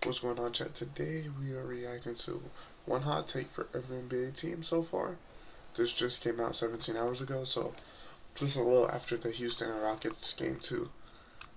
What's going on, chat? Today we are reacting to one hot take for every NBA team so far. This just came out 17 hours ago, so just a little after the Houston Rockets game 2.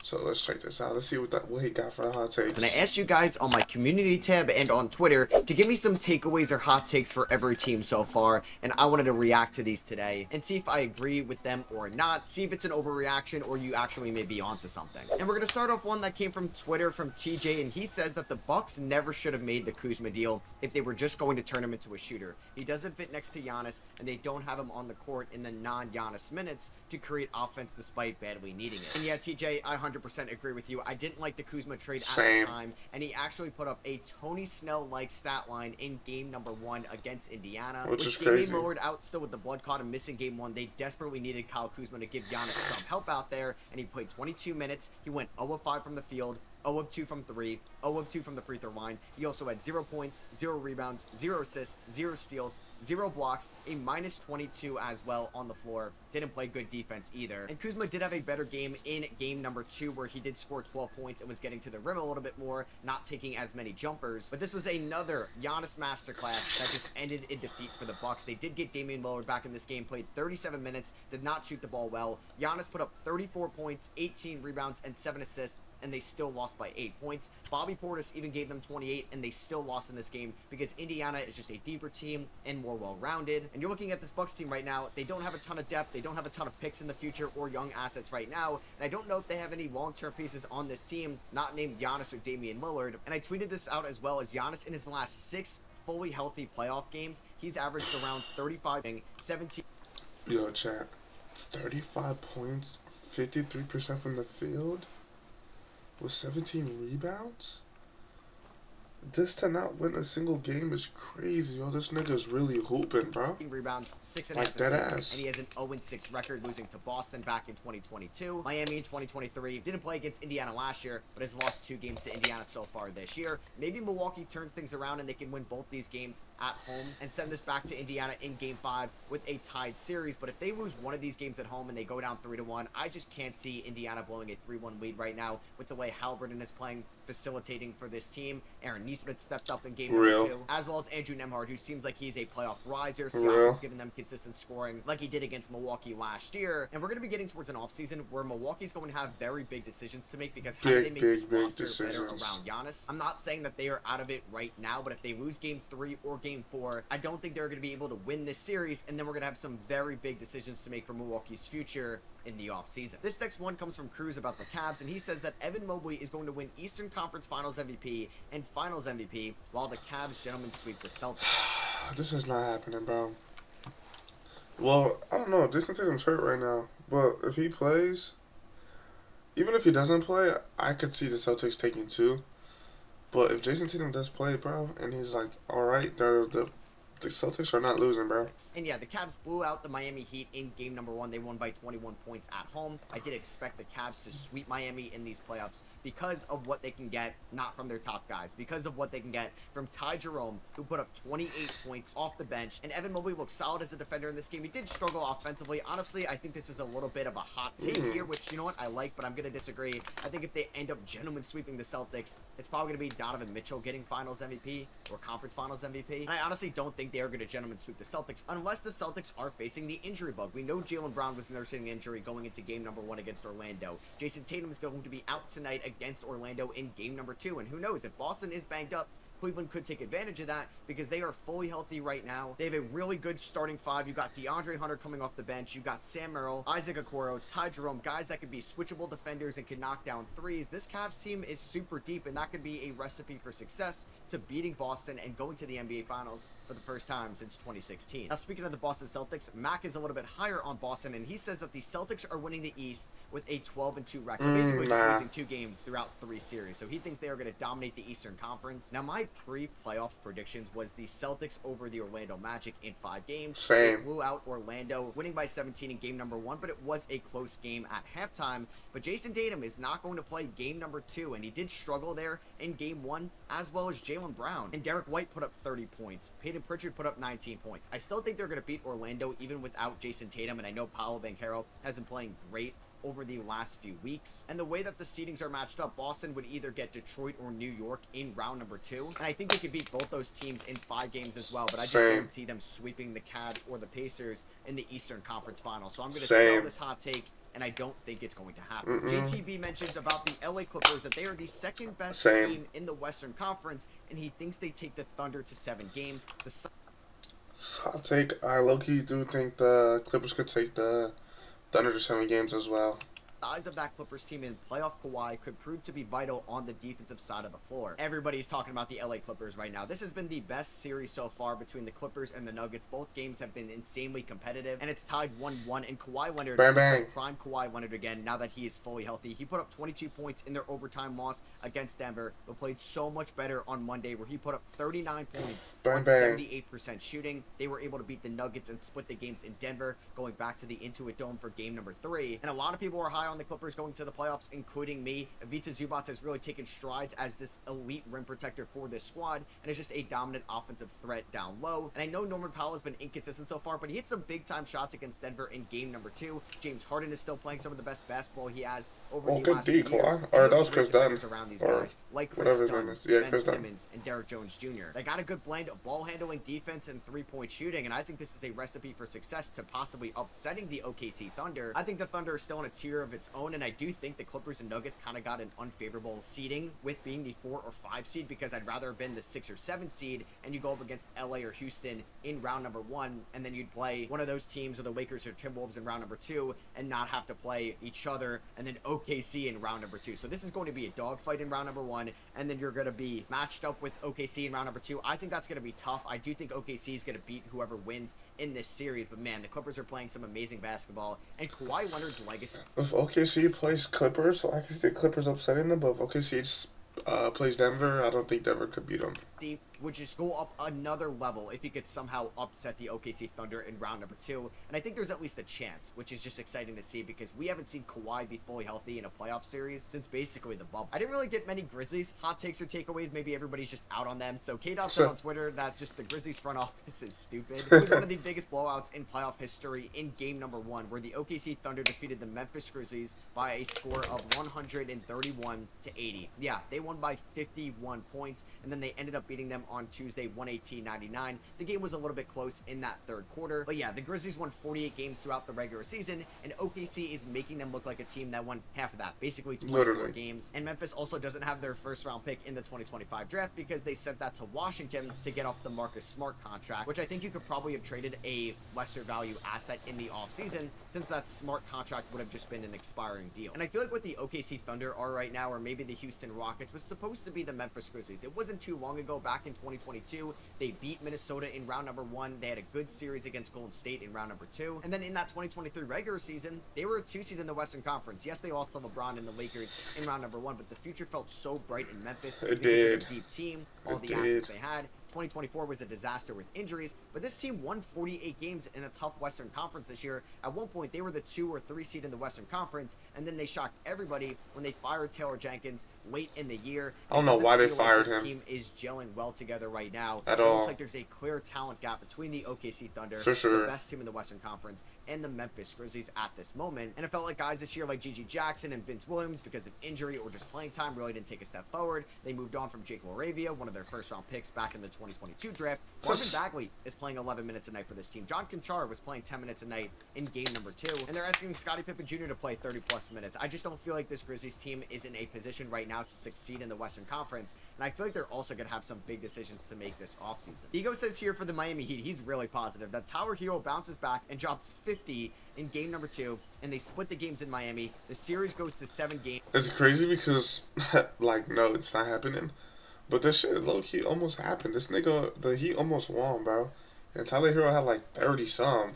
So let's check this out. Let's see what he got for the hot And I takes. asked you guys on my community tab and on Twitter to give me some takeaways or hot takes for every team so far, and I wanted to react to these today and see if I agree with them or not, see if it's an overreaction or you actually may be onto something. And we're going to start off one that came from Twitter from TJ, and he says that the Bucks never should have made the Kuzma deal if they were just going to turn him into a shooter. He doesn't fit next to Giannis, and they don't have him on the court in the non-Giannis minutes to create offense despite badly needing it. And yeah, TJ, I 100% agree with you. I didn't like the Kuzma trade at the time, and he actually put up a Tony Snell-like stat line in game number 1 against Indiana. Which is Damian crazy. Lillard out still with the blood clot and missing game 1, they desperately needed Kyle Kuzma to give Giannis some help out there, and he played 22 minutes. He went 0 of 5 from the field, 0 of 2 from 3, 0 of 2 from the free throw line. He also had 0 points, 0 rebounds, 0 assists, 0 steals, 0 blocks, a minus 22 as well on the floor. Didn't play good defense either. And Kuzma did have a better game in game number 2 where he did score 12 points and was getting to the rim a little bit more, not taking as many jumpers. But this was another Giannis masterclass that just ended in defeat for the Bucks. They did get Damian Lillard back in this game, played 37 minutes, did not shoot the ball well. Giannis put up 34 points, 18 rebounds, and 7 assists, and they still lost by 8 points. Bobby Portis even gave them 28, and they still lost in this game because Indiana is just a deeper team and more well-rounded. And you're looking at this Bucks team right now, they don't have a ton of depth, they don't have a ton of picks in the future or young assets right now, and I don't know if they have any long-term pieces on this team not named Giannis or Damian Lillard. And I tweeted this out as well as Giannis in his last 6 fully healthy playoff games, he's averaged around 35 and 17. Yo, chat. 35 points, 53% from the field, with 17 rebounds? This to not win a single game is crazy, yo. This nigga's really hooping, bro. Rebounds, 6.5 Like that assists, ass. and he has an 0-6 record, losing to Boston back in 2022. Miami in 2023. Didn't play against Indiana last year, but has lost 2 games to Indiana so far this year. Maybe Milwaukee turns things around and they can win both these games at home and send this back to Indiana in Game 5 with a tied series. But if they lose one of these games at home and they go down 3-1, I just can't see Indiana blowing a 3-1 lead right now with the way Haliburton is playing, facilitating for this team. Aaron Nesmith stepped up in game number 2, as well as Andrew Nembhard, who seems like he's a playoff riser. Siakam's giving them consistent scoring like he did against Milwaukee last year. And we're going to be getting towards an offseason where Milwaukee's going to have very big decisions to make because how do they make this roster better around Giannis? I'm not saying that they are out of it right now, but if they lose game 3 or game 4, I don't think they're going to be able to win this series, and then we're going to have some very big decisions to make for Milwaukee's future in the offseason. This next one comes from Cruz about the Cavs, and he says that Evan Mobley is going to win Eastern Conference Finals MVP and Finals MVP while the Cavs gentlemen sweep the Celtics. This is not happening, bro. Well, I don't know. Jason Tatum's hurt right now, but if he plays, even if he doesn't play, I could see the Celtics taking 2. But if Jason Tatum does play, bro, and he's like, all right, the Celtics are not losing, bro. And yeah, the Cavs blew out the Miami Heat in game number 1. They won by 21 points at home. I did expect the Cavs to sweep Miami in these playoffs because of what they can get, not from their top guys, because of what they can get from Ty Jerome, who put up 28 points off the bench. And Evan Mobley looked solid as a defender in this game. He did struggle offensively. Honestly, I think this is a little bit of a hot take here, which, you know what, I like, but I'm going to disagree. I think if they end up gentlemen sweeping the Celtics, it's probably going to be Donovan Mitchell getting Finals MVP or Conference Finals MVP. And I honestly don't think they are going to gentlemen sweep the Celtics unless the Celtics are facing the injury bug. We know Jaylen Brown was nursing an injury going into game number 1 against Orlando. Jason Tatum is going to be out tonight against Orlando in game number 2, and who knows, if Boston is banged up, Cleveland could take advantage of that because they are fully healthy right now. They have a really good starting 5. You got DeAndre Hunter coming off the bench. You got Sam Merrill, Isaac Okoro, Ty Jerome, guys that could be switchable defenders and can knock down threes. This Cavs team is super deep, and that could be a recipe for success to beating Boston and going to the NBA Finals for the first time since 2016. Now, speaking of the Boston Celtics, Mac is a little bit higher on Boston, and he says that the Celtics are winning the East with a 12-2 record. So basically just losing 2 games throughout 3 series. So he thinks they are going to dominate the Eastern Conference. Now, my pre-playoffs predictions was the Celtics over the Orlando Magic in 5 games. Same. They blew out Orlando, winning by 17 in game number 1, but it was a close game at halftime. But Jason Tatum is not going to play game number 2, and he did struggle there in game 1, as well as Jaylen Brown. And Derek White put up 30 points. Peyton Pritchard put up 19 points. I still think they're going to beat Orlando even without Jason Tatum, and I know Paolo Banchero has been playing great over the last few weeks. And the way that the seedings are matched up, Boston would either get Detroit or New York in round number 2. And I think they could beat both those teams in 5 games as well, but I just don't see them sweeping the Cavs or the Pacers in the Eastern Conference Finals. So I'm going to sell this hot take, and I don't think it's going to happen. JTB mentions about the LA Clippers that they are the second best team in the Western Conference, and he thinks they take the Thunder to 7 games. Hot take. I low-key do think the Clippers could take the Thunder to 7 games as well. The size of that Clippers team in playoff Kawhi could prove to be vital on the defensive side of the floor. Everybody's talking about the LA Clippers right now. This has been the best series so far between the Clippers and the Nuggets. Both games have been insanely competitive, and it's tied 1-1. And Kawhi Leonard, prime Kawhi Leonard again, now that he is fully healthy. He put up 22 points in their overtime loss against Denver, but played so much better on Monday, where he put up 39 points on 78% shooting. They were able to beat the Nuggets and split the games in Denver, going back to the Intuit Dome for game number 3. And a lot of people are high on the Clippers going to the playoffs, including me. Ivica Zubac has really taken strides as this elite rim protector for this squad, and is just a dominant offensive threat down low. And I know Norman Powell has been inconsistent so far, but he hit some big-time shots against Denver in game number 2. James Harden is still playing some of the best basketball he has over the last few years. Or that was Chris Dunn. Around these guys, like Chris Dunn, Ben Simmons, and Derrick Jones Jr. They got a good blend of ball handling, defense, and three-point shooting, and I think this is a recipe for success to possibly upsetting the OKC Thunder. I think the Thunder is still in a tier of its own, and I do think the Clippers and Nuggets kind of got an unfavorable seeding with being the 4 or 5 seed, because I'd rather have been the 6 or 7 seed, and you go up against LA or Houston in round number 1, and then you'd play one of those teams, or the Lakers or Timberwolves in round number 2, and not have to play each other, and then OKC in round number 2. So this is going to be a dogfight in round number 1, and then you're going to be matched up with OKC in round number 2. I think that's going to be tough. I do think OKC is going to beat whoever wins in this series, but man, the Clippers are playing some amazing basketball, and Kawhi Leonard's legacy. If OKC plays Clippers, I can see the Clippers upsetting them, but if OKC just plays Denver, I don't think Denver could beat them. Would just go up another level if he could somehow upset the OKC Thunder in round number 2. And I think there's at least a chance, which is just exciting to see, because we haven't seen Kawhi be fully healthy in a playoff series since basically the bubble. I didn't really get many Grizzlies hot takes or takeaways. Maybe everybody's just out on them. So K-Dot said on Twitter that just the Grizzlies front office is stupid. It was one of the biggest blowouts in playoff history in game number 1, where the OKC Thunder defeated the Memphis Grizzlies by a score of 131-80. Yeah, they won by 51 points, and then they ended up beating them on Tuesday, 118-99. The game was a little bit close in that third quarter. But yeah, the Grizzlies won 48 games throughout the regular season, and OKC is making them look like a team that won half of that, basically 24 games. And Memphis also doesn't have their first-round pick in the 2025 draft, because they sent that to Washington to get off the Marcus Smart contract, which I think you could probably have traded a lesser value asset in the offseason, since that Smart contract would have just been an expiring deal. And I feel like what the OKC Thunder are right now, or maybe the Houston Rockets, was supposed to be the Memphis Grizzlies. It wasn't too long ago, back in 2022, they beat Minnesota in round number 1. They had a good series against Golden State in round number 2. And then in that 2023 regular season, they were a 2 seed in the Western Conference. Yes, they lost to LeBron and the Lakers in round number 1, but the future felt so bright in Memphis. It did. A deep team, all the assets they had. 2024 was a disaster with injuries, but this team won 48 games in a tough Western Conference this year. At one point, they were the 2 or 3 seed in the Western Conference, and then they shocked everybody when they fired Taylor Jenkins late in the year. I don't know why they fired him. This team is gelling well together right now. It looks like there's a clear talent gap between the OKC Thunder, for sure, the best team in the Western Conference, and the Memphis Grizzlies at this moment. And it felt like guys this year like Gigi Jackson and Vince Williams, because of injury or just playing time, really didn't take a step forward. They moved on from Jake LaRavia, one of their first-round picks back in the 2022 draft. Marvin Bagley is playing 11 minutes a night for this team. John Conchar was playing 10 minutes a night in game number 2. And they're asking Scottie Pippen Jr. to play 30-plus minutes. I just don't feel like this Grizzlies team is in a position right now to succeed in the Western Conference. And I feel like they're also going to have some big decisions to make this offseason. Ego says here for the Miami Heat, he's really positive that Tyler Hero bounces back and drops 50 in game number 2, and they split the games in Miami. The series goes to 7 games. It's crazy because, like, no, it's not happening. But this shit low-key almost happened. This nigga, the Heat almost won, bro. And Tyler Hero had like 30-some.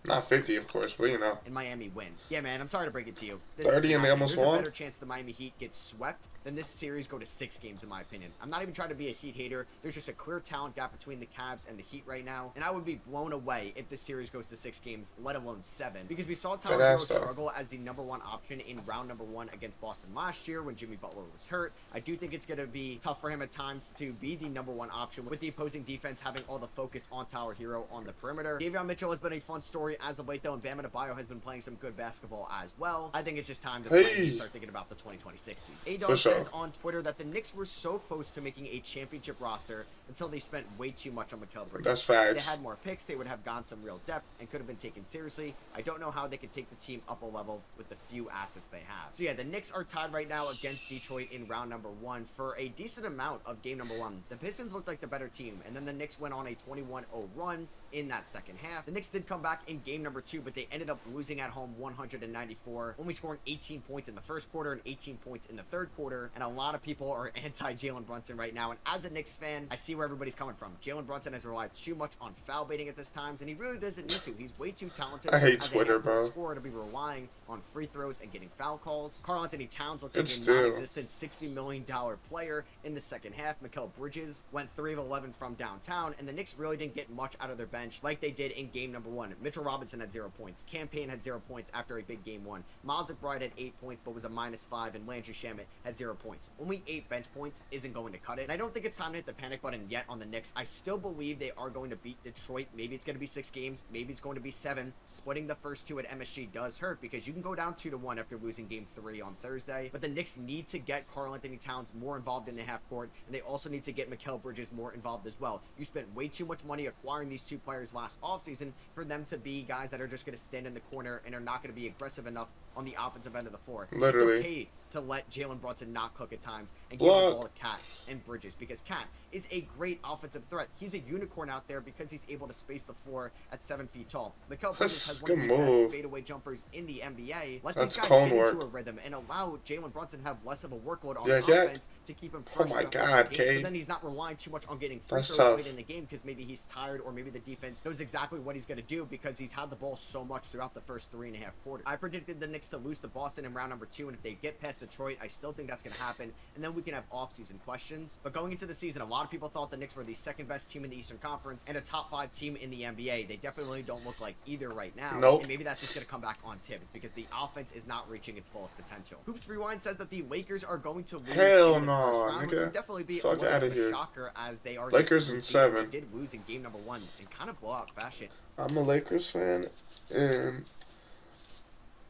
Not 50, of course, but you know. And Miami wins. Yeah, man, I'm sorry to break it to you. 30 and they almost won? There's a better chance the Miami Heat get swept than this series go to 6 games, in my opinion. I'm not even trying to be a Heat hater. There's just a clear talent gap between the Cavs and the Heat right now. And I would be blown away if this series goes to 6 games, let alone 7. Because we saw Tyler Hero struggle as the number 1 option in round number 1 against Boston last year when Jimmy Butler was hurt. I do think it's going to be tough for him at times to be the number 1 option with the opposing defense having all the focus on Tyler Hero on the perimeter. Davion Mitchell has been a fun story Detroit as of late, though, and Bam Adebayo has been playing some good basketball as well. I think it's just time to start thinking about the 2026 season. A-Dog says on Twitter that the Knicks were so close to making a championship roster until they spent way too much on Mikal Bridges. That's facts. If they had more picks, they would have gone some real depth and could have been taken seriously. I don't know how they could take the team up a level with the few assets they have. So yeah, the Knicks are tied right now against Detroit in round number 1 for a decent amount of game number 1. The Pistons looked like the better team, and then the Knicks went on a 21-0 run in that second half. The Knicks did come back in game number 2, but they ended up losing at home 194, only scoring 18 points in the first quarter and 18 points in the third quarter, and a lot of people are anti-Jalen Brunson right now, and as a Knicks fan, I see where everybody's coming from. Jalen Brunson has relied too much on foul baiting at this times, and he really doesn't need to. He's way too talented. I hate Twitter, bro. Scorer to be relying on free throws and getting foul calls. Karl-Anthony Towns looked like a non-existent $60 million player in the second half. Mikal Bridges went 3 of 11 from downtown, and the Knicks really didn't get much out of their bench like they did in game number 1. Mitchell Robinson had 0 points. Cam Payne had 0 points after a big game 1. Miles McBride had 8 points but was a -5, and Landry Shamet had 0 points. Only 8 bench points isn't going to cut it, and I don't think it's time to hit the panic button yet on the Knicks. I still believe they are going to beat Detroit. Maybe it's going to be 6 games. Maybe it's going to be 7. Splitting the first 2 at MSG does hurt because you can go down 2-1 after losing game 3 on Thursday, but the Knicks need to get Karl-Anthony Towns more involved in the half court, and they also need to get Mikal Bridges more involved as well. You spent way too much money acquiring these 2 players last offseason for them to be guys that are just going to stand in the corner and are not going to be aggressive enough on the offensive end of the floor. Literally. It's okay to let Jalen Brunson not cook at times and give the ball to Cat and Bridges, because Cat is a great offensive threat. He's a unicorn out there because he's able to space the floor at 7 feet tall. Mikal Bridges has one of the best fadeaway jumpers in the NBA. Let these guys get into a rhythm and allow Jalen Brunson to have less of a workload on offense to keep him fresh. Oh my God, Kate. But then he's not relying too much on getting free throws late in the game because maybe he's tired or maybe the defense knows exactly what he's going to do because he's had the ball so much throughout the first 3.5 quarters. I predicted the Knicks to lose to Boston in round number 2, and if they get past Detroit, I still think that's going to happen, and then we can have off-season questions. But going into the season, a lot of people thought the Knicks were the second best team in the Eastern Conference and a top 5 team in the NBA. They definitely don't look like either right now. Nope. And maybe that's just going to come back on Tibbs because the offense is not reaching its fullest potential. Hoops Rewind says that the Lakers are going to lose Hell in the first no, round, which would definitely be fuck a out little of bit of here. a shocker as they are Lakers in 7. They did lose in game number 1 in kind of blowout fashion. I'm a Lakers fan, and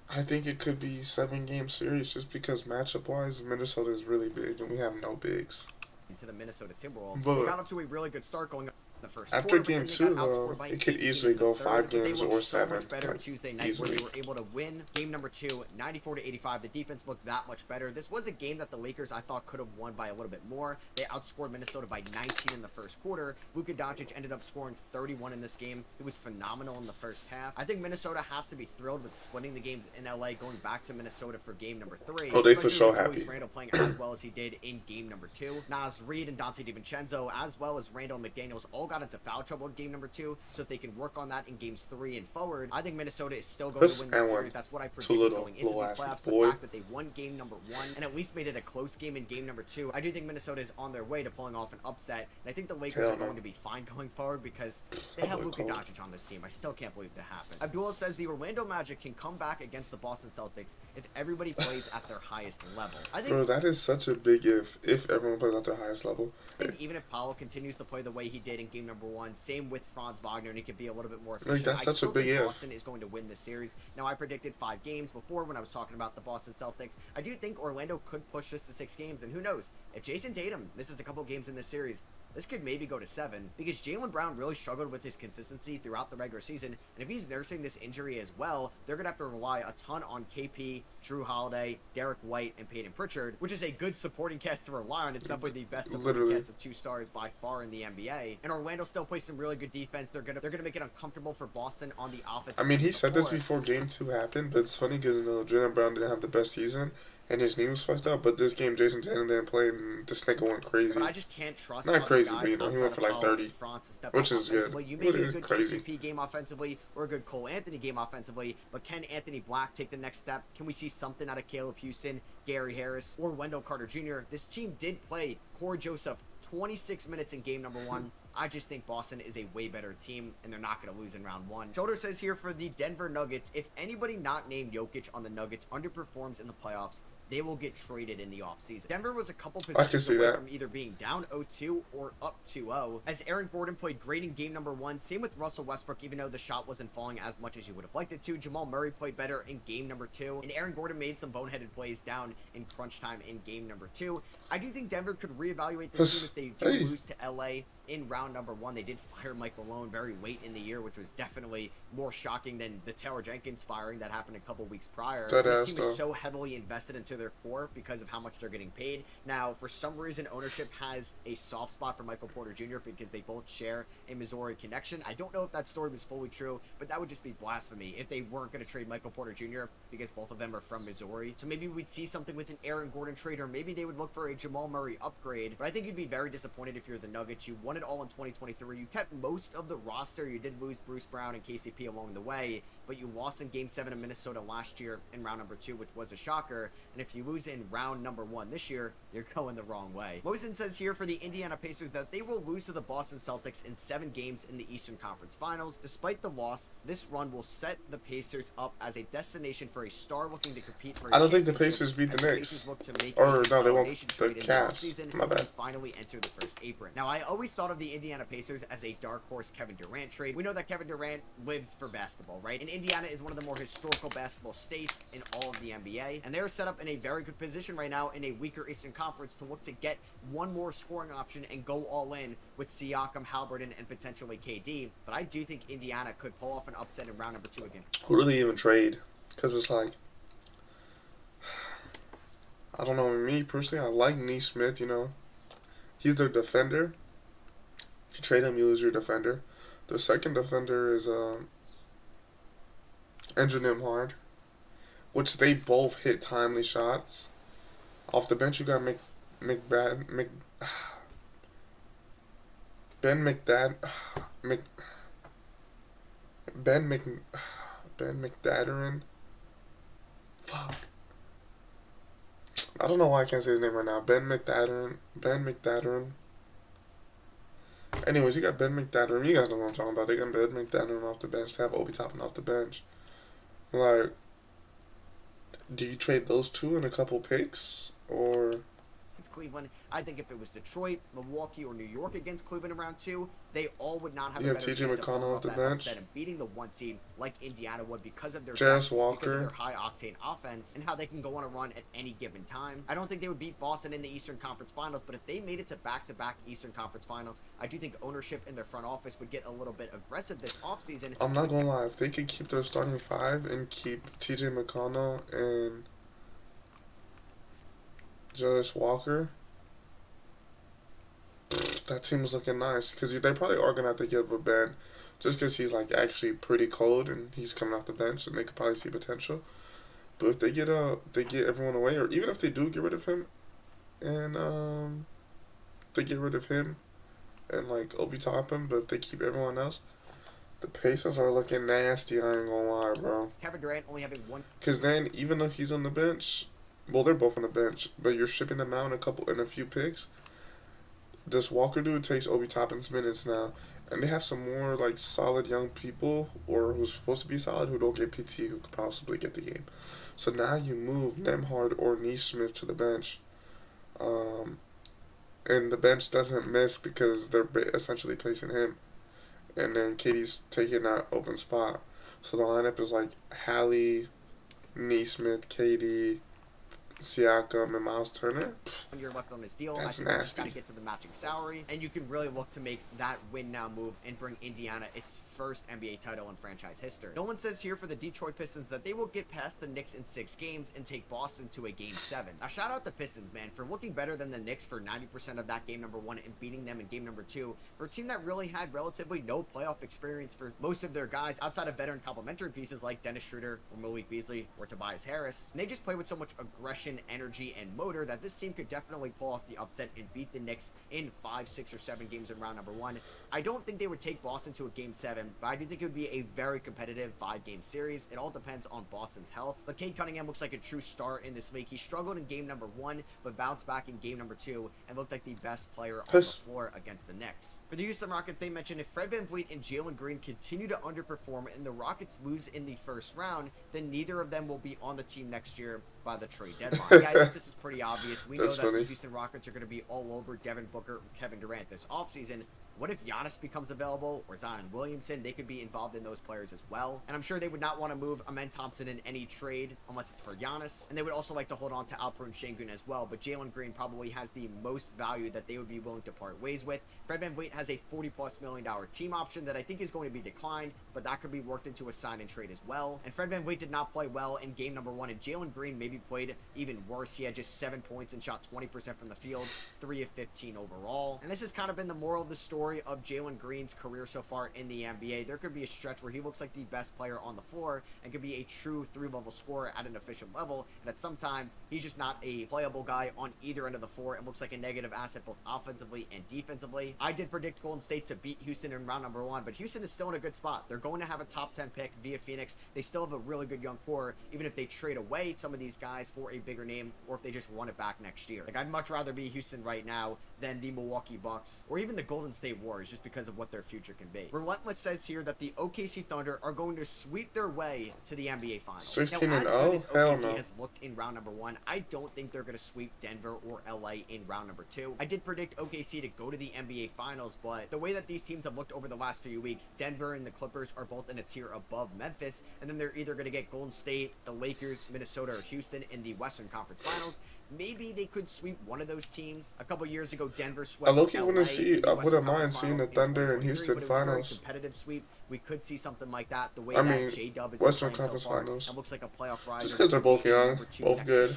I think it could be 7-game series just because matchup-wise, Minnesota is really big, and we have no bigs. Into the Minnesota Timberwolves. They got off to a really good start going up the first after quarter, game 2, though, it could easily go 5 games or 7. Much better Tuesday night easily. where they were able to win game number 2, 94-85. The defense looked that much better. This was a game that the Lakers, I thought, could have won by a little bit more. They outscored Minnesota by 19 in the first quarter. Luka Doncic ended up scoring 31 in this game. He was phenomenal in the first half. I think Minnesota has to be thrilled with splitting the games in LA, going back to Minnesota for game number 3. Oh, they for sure happy. Randall playing as well as he did in game number 2. Naz Reid and Dante DiVincenzo, as well as Randall McDaniels, all got into foul trouble in game number 2, so if they can work on that in games 3 and forward, I think Minnesota is still going to win this series. That's what I predicted going into these playoffs. The fact that they won game number 1 and at least made it a close game in game number 2, I do think Minnesota is on their way to pulling off an upset, and I think the Lakers are going to be fine going forward because they have Luka Doncic on this team. I still can't believe that happened. Abdullah says the Orlando Magic can come back against the Boston Celtics if everybody plays at their highest level. I think, bro, that is such a big if everyone plays at their highest level. I think even if Powell continues to play the way he did in game number 1, same with Franz Wagner, and he could be a little bit more efficient. Like, that's such a big if. Boston is going to win this series. Now, I predicted 5 games before when I was talking about the Boston Celtics. I do think Orlando could push this to 6 games, and who knows? If Jason Tatum misses a couple games in this series, this could maybe go to 7 because Jaylen Brown really struggled with his consistency throughout the regular season, and if he's nursing this injury as well, they're going to have to rely a ton on KP, Drew Holiday, Derek White, and Peyton Pritchard, which is a good supporting cast to rely on. It's definitely the best supporting cast of 2 stars by far in the NBA. And Orlando still plays some really good defense. They're gonna make it uncomfortable for Boston on the offense. I mean, he said this before game 2 happened, but it's funny because Jaylen Brown didn't have the best season, and his knee was fucked up. But this game, Jason Tatum didn't play, and this nigga went crazy. But I just can't trust. Not crazy, but he went for like 30, which is good. You may be a good KCP game offensively or a good Cole Anthony game offensively, but can Anthony Black take the next step? Can we see something out of Caleb Houston, Gary Harris, or Wendell Carter Jr.? This team did play Corey Joseph 26 minutes in game number 1. I just think Boston is a way better team, and they're not going to lose in round 1. Shoulder says here for the Denver Nuggets, if anybody not named Jokic on the Nuggets underperforms in the playoffs, they will get traded in the offseason. Denver was a couple I can possessions see away that. from either being down 0-2 or up 2-0, as Aaron Gordon played great in game number 1. Same with Russell Westbrook, even though the shot wasn't falling as much as you would have liked it to. Jamal Murray played better in game number 2, and Aaron Gordon made some boneheaded plays down in crunch time in game number 2. I do think Denver could reevaluate this team if they do lose to LA in round number 1. They did fire Mike Malone very late in the year, which was definitely more shocking than the Taylor Jenkins firing that happened a couple weeks prior. This team is so heavily invested into their core because of how much they're getting paid. Now, for some reason, ownership has a soft spot for Michael Porter Jr. because they both share a Missouri connection. I don't know if that story was fully true, but that would just be blasphemy if they weren't going to trade Michael Porter Jr. because both of them are from Missouri. So maybe we'd see something with an Aaron Gordon trade, or maybe they would look for a Jamal Murray upgrade. But I think you'd be very disappointed if you're the Nuggets. You won it all in 2023. You kept most of the roster. You did lose Bruce Brown and KCP along the way, but you lost in Game 7 of Minnesota last year in round number 2, which was a shocker. And if you lose in round number 1 this year, you're going the wrong way. Mosen says here for the Indiana Pacers that they will lose to the Boston Celtics in 7 games in the Eastern Conference Finals. Despite the loss, this run will set the Pacers up as a destination for a star looking to compete for a I don't think the Pacers beat the Knicks. Or no, they won't. The Cavs. My bad. Finally enter the first apron. Now, I always thought of the Indiana Pacers as a dark horse Kevin Durant trade. We know that Kevin Durant lives for basketball, right? And Indiana is one of the more historical basketball states in all of the NBA, and they're set up in a very good position right now in a weaker Eastern Conference to look to get one more scoring option and go all in with Siakam, Haliburton, and potentially KD. But I do think Indiana could pull off an upset in round number 2 again. Who do they even trade? Because it's like, I don't know, me personally, I like Neesmith, you know. He's their defender. If you trade him, you lose your defender. The second defender is Andrew Nembhard, which they both hit timely shots. Off the bench, you got Ben McDadderin. Fuck. I don't know why I can't say his name right now. Ben McDadderin. Anyways, you got Ben McDadderin. You guys know what I'm talking about. They got Ben McDadderin off the bench. They have Obi Toppin off the bench. Like, do you trade those two and a couple picks? Or... It's Cleveland. I think if it was Detroit, Milwaukee, or New York against Cleveland in round 2, they all would not have a better chance TJ McConnell off the bench and beating the 1 seed like Indiana would because of their Jarris Walker, because of Walker, their high octane offense and how they can go on a run at any given time. I don't think they would beat Boston in the Eastern Conference Finals, but if they made it to back-to-back Eastern Conference Finals, I do think ownership in their front office would get a little bit aggressive this offseason. I'm not gonna lie, if they could keep their starting 5 and keep TJ McConnell and Jarris Walker, that team is looking nice, because they probably are gonna have to give a Ben just because he's like actually pretty cold and he's coming off the bench, and they could probably see potential. But if they get everyone away, or even if they do get rid of him, and they get rid of him and like Obi Toppin, but if they keep everyone else, the Pacers are looking nasty. I ain't gonna lie, bro. Kevin Durant only having 1. Because then, even though he's on the bench, well, they're both on the bench, but you're shipping them out in a few picks. This Walker dude takes Obi Toppin's minutes now, and they have some more like solid young people, or who's supposed to be solid, who don't get PT, who could possibly get the game. So now you move Nembhard or Neesmith to the bench, and the bench doesn't miss because they're essentially placing him, and then KD's taking that open spot. So the lineup is like Hallie, Neesmith, KD, Siakam, and Miles Turner. When you're left on this deal, That's I think nasty. you got to get to the matching salary, and you can really look to make that win now move and bring Indiana its first NBA title in franchise history. Nolan says here for the Detroit Pistons that they will get past the Knicks in 6 games and take Boston to a game 7. Now shout out the Pistons, man, for looking better than the Knicks for 90% of that game number 1 and beating them in game number 2 for a team that really had relatively no playoff experience for most of their guys outside of veteran complementary pieces like Dennis Schroeder or Malik Beasley or Tobias Harris. And they just play with so much aggression, energy, and motor that this team could definitely pull off the upset and beat the Knicks in 5, 6, or 7 games in round number 1. I don't think they would take Boston to a game 7, but I do think it would be a very competitive 5-game series. It all depends on Boston's health. But Cade Cunningham looks like a true star in this league. He struggled in game number 1, but bounced back in game number 2 and looked like the best player on the floor against the Knicks. For the Houston Rockets, they mentioned if Fred VanVleet and Jalen Green continue to underperform and the Rockets lose in the first round, then neither of them will be on the team next year by the trade deadline. Yeah, I think this is pretty obvious. We know That's that funny. the Houston Rockets are going to be all over Devin Booker, Kevin Durant this offseason. What if Giannis becomes available or Zion Williamson? They could be involved in those players as well. And I'm sure they would not want to move Amen Thompson in any trade unless it's for Giannis. And they would also like to hold on to Alperen Şengün as well. But Jalen Green probably has the most value that they would be willing to part ways with. Fred VanVleet has a $40+ million team option that I think is going to be declined, but that could be worked into a sign and trade as well. And Fred VanVleet did not play well in game number 1, and Jalen Green maybe played even worse. He had just 7 points and shot 20% from the field, 3 of 15 overall. And this has kind of been the moral of the story of Jalen Green's career so far in the NBA. There could be a stretch where he looks like the best player on the floor and could be a true 3-level scorer at an efficient level, and at sometimes he's just not a playable guy on either end of the floor and looks like a negative asset both offensively and defensively. I did predict Golden State to beat Houston in round number 1, but Houston is still in a good spot. They're going to have a top 10 pick via Phoenix. They still have a really good young core, even if they trade away some of these guys for a bigger name or if they just run it back next year. Like, I'd much rather be Houston right now than the Milwaukee Bucks or even the Golden State Warriors, just because of what their future can be. Relentless says here that the OKC Thunder are going to sweep their way to the NBA Finals. 16 now, and as good 0? as Hell OKC no. has looked in round number 1, I don't think they're going to sweep Denver or LA in round number 2. I did predict OKC to go to the NBA Finals, but the way that these teams have looked over the last few weeks, Denver and the Clippers are both in a tier above Memphis, and then they're either going to get Golden State, the Lakers, Minnesota, or Houston in the Western Conference Finals. Maybe they could sweep one of those teams. A couple years ago, Denver swept I low-key LA want to see. in the I Western wouldn't mind Conference seeing the Finals in Thunder and 2023, Houston but it was a very finals. competitive sweep. We could see something like that. The way I that mean, J-Dub is Western playing Conference so far, Finals. and looks like a playoff riser. Just 'cause they're both young, both good.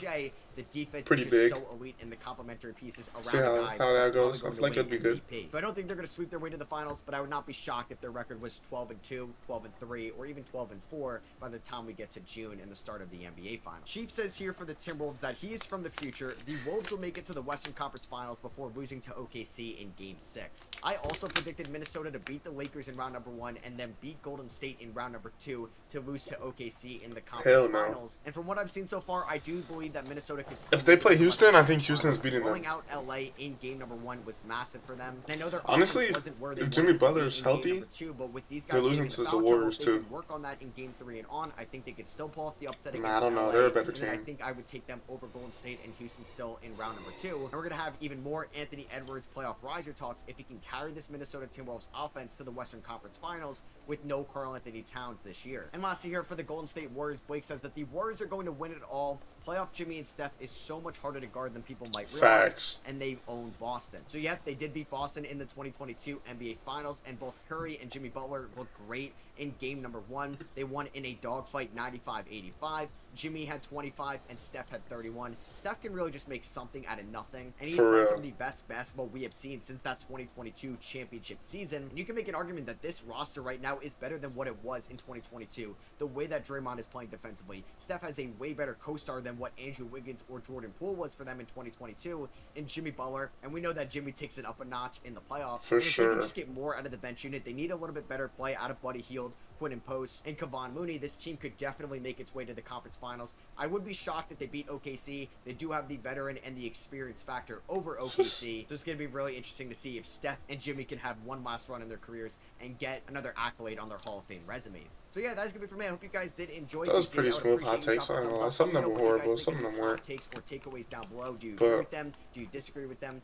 The defense Pretty is big. just so elite, and the complementary pieces around See the how guy that are goes. probably I feel like going it'd to be win good. MVP. So I don't think they're going to sweep their way to the finals, but I would not be shocked if their record was 12-2, 12-3, or even 12-4 by the time we get to June and the start of the NBA Finals. Chief says here for the Timberwolves that he is from the future. The Wolves will make it to the Western Conference Finals before losing to OKC in Game 6. I also predicted Minnesota to beat the Lakers in round number 1 and then beat Golden State in round number 2 to lose to OKC in the conference no. finals. And from what I've seen so far, I do believe that Minnesota could still If they make it play to the Houston, Western I think Conference Houston's Finals. beating them. Blowing out LA in game number 1 was massive for them. And I know their Honestly, offense wasn't where they if Jimmy wanted it to be Butler's in game healthy, number 2, but with these guys they're losing getting to in the foul Warriors, trouble, if they too. can work on that in game 3 and on, I think they could still pull off the upset against Nah, I don't know. LA, They're a better and then I team. think I would take them over Golden State and Houston still in round number 2. And we're going to have even more Anthony Edwards playoff riser talks if he can carry this Minnesota Timberwolves offense to the Western Conference Finals with no Karl Anthony Towns this year. And lastly here for the Golden State Warriors, Blake says that the Warriors are going to win it all. Playoff Jimmy and Steph is so much harder to guard than people might realize. Facts. And they own Boston. So yeah, they did beat Boston in the 2022 NBA Finals, and both Curry and Jimmy Butler looked great in game number 1. They won in a dogfight 95-85. Jimmy had 25 and Steph had 31. Steph can really just make something out of nothing, and he's For playing real. some of the best basketball we have seen since that 2022 championship season. And you can make an argument that this roster right now is better than what it was in 2022. The way that Draymond is playing defensively, Steph has a way better co-star than what Andrew Wiggins or Jordan Poole was for them in 2022, and Jimmy Butler. And we know that Jimmy takes it up a notch in the playoffs. For and if they sure. can just get more out of the bench unit, they need a little bit better play out of Buddy Hield, Quinn Post, and Kevon Mooney. This team could definitely make its way to the conference finals. I would be shocked if they beat OKC. They do have the veteran and the experience factor over OKC. So it's going to be really interesting to see if Steph and Jimmy can have one last run in their careers and get another accolade on their Hall of Fame resumes. So yeah, that's going to be for me. I hope you guys did enjoy. That was the pretty video. I would smooth hot appreciate you takes. I dropping don't a know. thumbs Some up. of them Let were me know what you horrible. guys Some think of them these hot weren't. takes or takeaways down below. Do you But- agree with them? Do you disagree with them?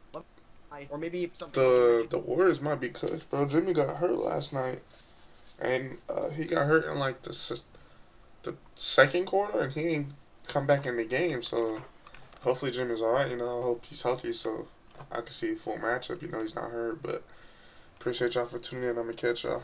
Or maybe if something else you mentioned- The Warriors might be cooked, bro. Jimmy got hurt last night, and he got hurt in like the second quarter, and he ain't come back in the game. So hopefully Jimmy's all right. You know, I hope he's healthy, so I can see a full matchup. You know, he's not hurt. But appreciate y'all for tuning in. I'm gonna catch y'all.